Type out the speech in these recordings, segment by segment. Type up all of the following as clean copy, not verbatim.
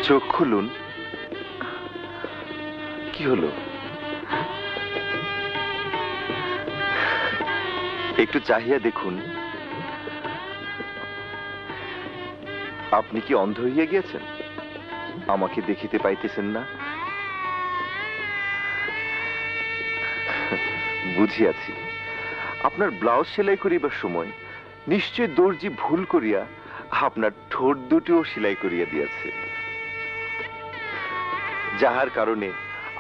চোখ খুলুন। কি হলো? একটু চাহিয়া দেখুন। আপনি কি অন্ধ হইয়া গিয়েছেন? আমাকে দেখিতে পাইতেছেন না? বুঝিয়াছি, আপনার ব্লাউজ সেলাই করিবার সময় নিশ্চয় দর্জি ভুল করিয়া আপনার ঠোঁট দুটিও সেলাই করিয়া দিয়াছে, যাহার কারণে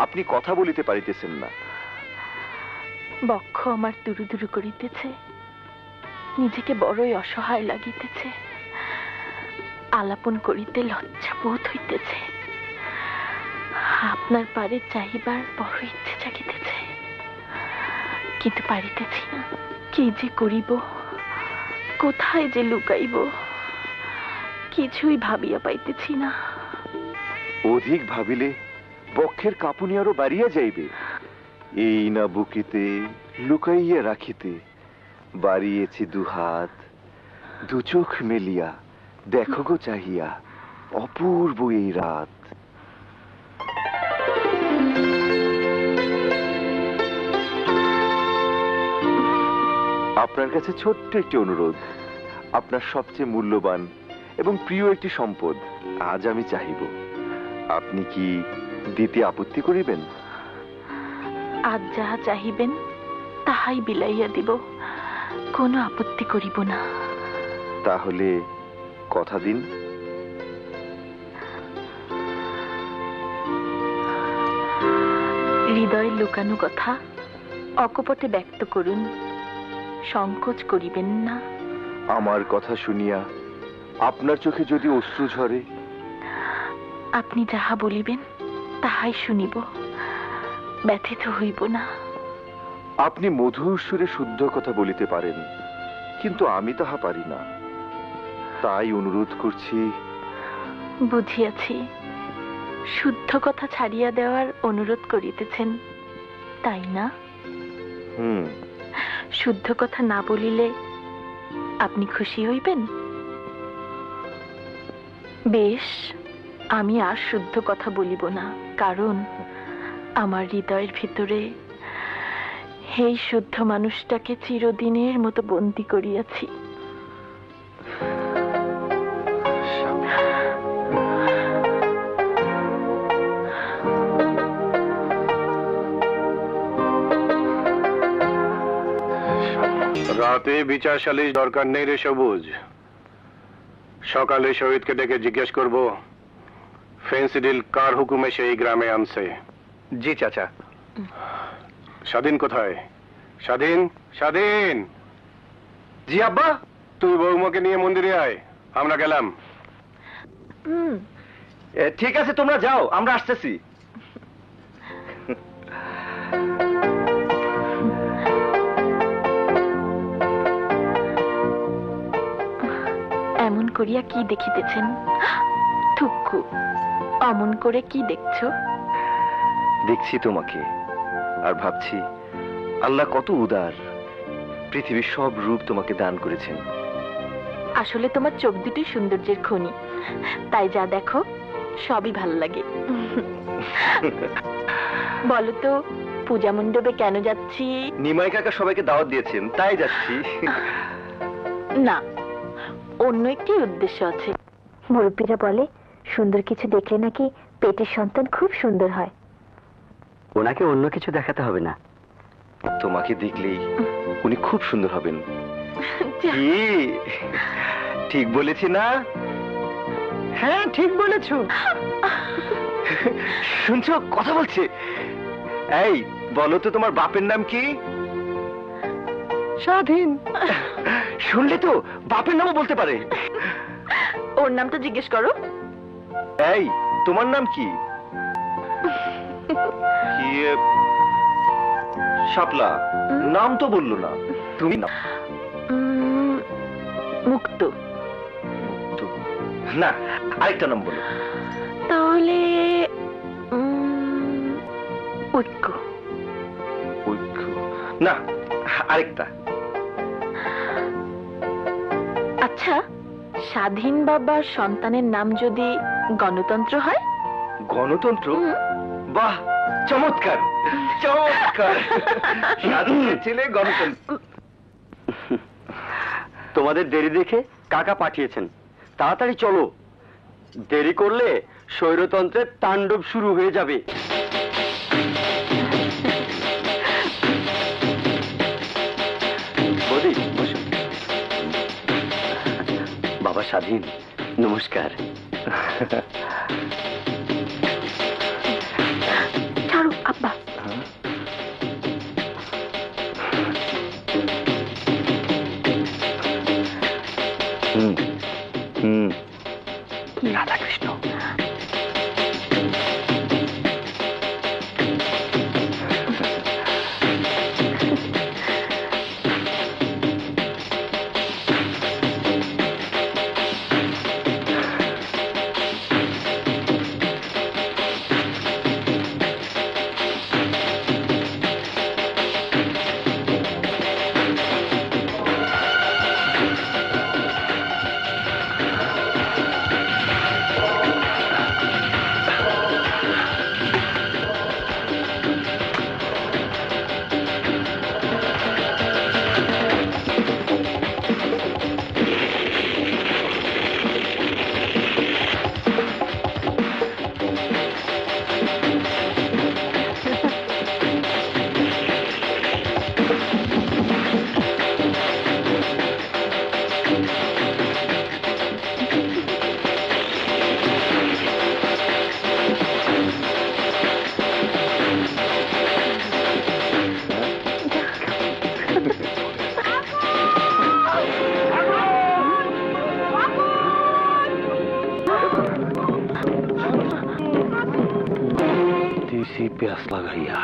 আপনি কথা বলিতে পারিতেছেন না। বক্ষ আমার দুরু দুরু করিতেছে, নিজেকে বড়ই অসহায় লাগিতেছে, আলাপন করিতে লজ্জা বোধ হইতেছে, আপনার পারে চাহিবার বড় ইচ্ছে জাগিতেছে, কিন্তু পারিতেছি না। কি যে করিব, কোথায় যে লুকাইব, কিছুই ভাবিয়া পাইতেছি না। অধিক ভাবিলে বক্ষের কাঁপুনি আরো বাড়িয়া যাইবে। এই না বুকেতে লুকাইয়া রাখিতে বাড়িয়েছি দুহাত, দু চোখ মেলিয়া দেখো গো চাহিয়া অপূর্ব এই রাত। আপনার কাছে ছোট্ট একটি অনুরোধ। আপনার সবচেয়ে মূল্যবান এবং প্রিয় একটি সম্পদ আজ আমি চাহিব। আপনি কি দিতে আপত্তি করিবেন? আজ যাহা চাহিবেন তাহাই বিলাইয়া দিব, কোনো আপত্তি করিব না। তাহলে কথা দিন। হৃদয়ের লুকানো কথা অকপটে ব্যক্ত করুন, সংকোচ করিবেন না। আমার কথা শুনিয়া আপনার চোখে যদি অশ্রু ঝরে? আপনি যাহা বলিবেন তাহাই শুনিব, ব্যথিত হইব না। আপনি মধুর সুরে শুদ্ধ কথা বলিতে পারেন, কিন্তু আমি তাহা পারি না। তাই অনুরোধ করছি। বুঝিয়াছি, শুদ্ধ কথা ছাড়িয়া দেওয়ার অনুরোধ করিতেছেন, তাই না? শুদ্ধ কথা না বলিলে আপনি খুশি হইবেন? বেশ, আমি আর শুদ্ধ কথা বলিব না, কারণ আমার হৃদয়ের ভিতরে এই শুদ্ধ মানুষটাকে চিরদিনের মতো বন্দী করিয়াছি। রাতে বিচার সালিশ দরকার নেই রে সবুজ। সকালে শহীদকে ডেকে জিজ্ঞেস করব ফেন্সিডিল কার হুকুমে সেই গ্রামে আনছে। জি চাচা। স্বাধীন কোথায়? স্বাধীন, স্বাধীন। জি আব্বা। তুই বৌমাকে নিয়ে মন্দিরে আয়, আমরা গেলাম। ঠিক আছে, তোমরা যাও, আমরা আসতেছি। এমন করিয়া কি দেখিতেছেন? থুক্কু, অমন করে কি দেখছো? দেখছি তোমাকে আর ভাবছি আল্লাহ কত উদার, পৃথিবীর সব রূপ তোমাকে দান করেছেন। আসলে তোমার চোখ দুটি সৌন্দর্যের খনি, তাই যা দেখো সবই ভালো লাগে। বলো তো, পূজা মণ্ডপে কেন যাচ্ছি? নিমাই কাকা সবাইকে দাওয়াত দিয়েছেন, তাই যাচ্ছি। না, অন্য একটি উদ্দেশ্য আছে। মুরব্বীরা বলে সুন্দর কিছু দেখলে নাকি পেটের সন্তান খুব সুন্দর হয়। ওনাকে অন্য কিছু দেখাতে হবে না, তোমাকে দেখলেই উনি খুব সুন্দর হবেন। কি ঠিক বলেছি না? হ্যাঁ ঠিক বলেছো। শুনছো, কথা বলছে। এই বলো তো, তোমার বাপের নাম কি? স্বাধীন। শুনলে তো, বাপের নামও বলতে পারে। ওর নামটা জিজ্ঞেস করো। এই তোমার নাম কি? কি শাপলা, নাম তো বললো না। তুমি নাম? মুক্ত। না, আরেকটা নাম বলো। তাহলে ঐক্য। ঐক্য না, আরেকটা। আচ্ছা, স্বাধীন বাবার সন্তানের নাম যদি গণতন্ত্র হয়। গণতন্ত্র? বাহ, চমৎকার চমৎকার। স্বাধীনের ছেলে গণতন্ত্র। তোমাদের দেরি দেখে কাকা পাঠিয়েছেন, তাড়াতাড়ি চলো, দেরি করলে স্বৈরতন্ত্রের তাণ্ডব শুরু হয়ে যাবে। বৌদি, বসুন। বাবা স্বাধীন, নমস্কার। ছাড়ো আব্বা। রাধাকৃষ্ণ। तीसरी प्यास लगाइया।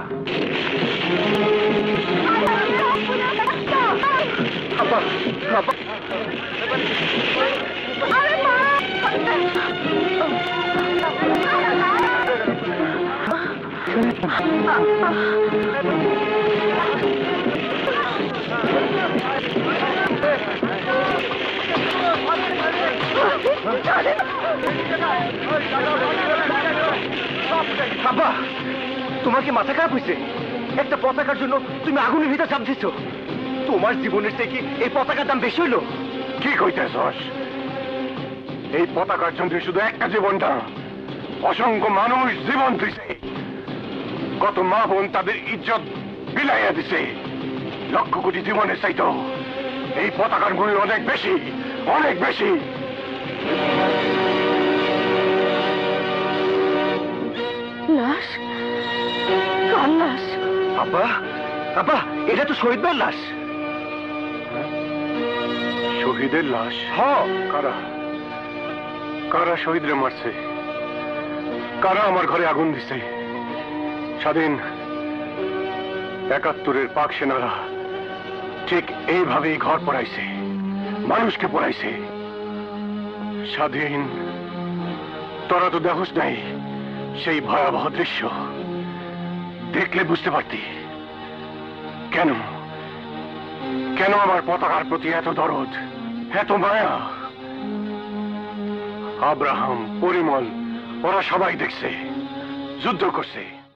আব্বা, তোমার কি মাথা খারাপ হয়েছে? একটা পতাকার জন্য তুমি আগুনের ভিতর চাপ দিচ্ছ। তোমার জীবনের থেকে এই পতাকার দাম বেশি হইলো। কি কইতেছস? এই পতাকার জন্য শুধু একটা জীবন না, অসংখ্য মানুষ জীবন দিছে। কত মা বোন তাদের ইজ্জত বিলাইয়া দিছে। লক্ষ কোটি জীবনের চাইতো এই পতাকার মূল্য অনেক বেশি, অনেক বেশি। লাশ? কার লাশ? আব্বা, আব্বা, এটা তো শহীদ ভাইয়ের লাশ। শহীদের লাশ? হ। কারা কারা শহীদরে মারছে? কারা আমার ঘরে আগুন দিছে? স্বাধীন ৭১-এর পাক সেনারা ঠিক এইভাবেই ঘর পড়াইছে, মানুষকে পড়াইছে। স্বাধীন, তোরা তো দেখোস নাই সেই ভয়াবহ দৃশ্য। দেখলে বুঝতে পারতি কেন কেন আমার পতাকার প্রতি এত দরদ, এত মায়া। আব্রাহাম, পরিমল, ওরা সবাই দেখছে, যুদ্ধ করছে।